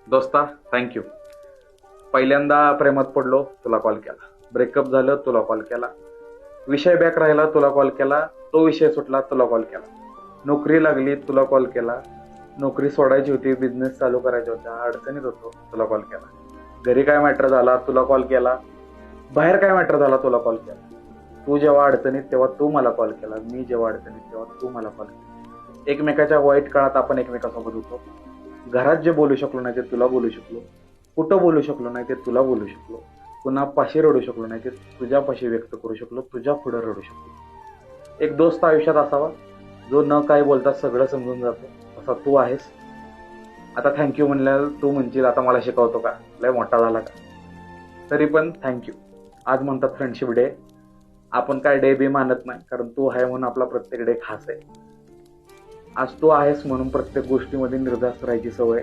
दोस्ता थँक्यू. पहिल्यांदा प्रेमात पडलो तुला कॉल केला, ब्रेकअप झालं तुला कॉल केला, विषय बॅक राहिला तुला कॉल केला, तो विषय सुटला तुला कॉल केला, नोकरी लागली तुला कॉल केला, नोकरी सोडायची होती बिझनेस चालू करायचा होता अडचणीत होतो तुला कॉल केला, घरी काय मॅटर झाला तुला कॉल केला, बाहेर काय मॅटर झाला तुला कॉल केला. तू जेव्हा अडचणीत तेव्हा तू मला कॉल केला, मी जेव्हा अडचणीत तेव्हा तू मला कॉल केला. एकमेकाच्या वाईट काळात आपण एकमेकासोबत होतो. घरात जे बोलू शकलो नाही ते तुला बोलू शकलो, कुठं बोलू शकलो नाही ते तुला बोलू शकलो, पुन्हा पाशी रडू शकलो नाही ते तुझ्या पाशी व्यक्त करू शकलो, तुझ्या पुढे रडू शकलो. एक दोस्त आयुष्यात असावा जो न काय बोलता सगळं समजून जातो, असा तू आहेस. आता थँक्यू म्हणल्यावर तू म्हणशील आता मला शिकवतो का, लय मोठा झाला का. तरी पण थँक्यू. आज म्हणतात फ्रेंडशिप डे. आपण काय डे बी मानत नाही, कारण तू आहे म्हणून आपला प्रत्येक डे खास आहे. आज तू आहेस म्हणून प्रत्येक गोष्टीमध्ये निर्धास्त राहायची सवय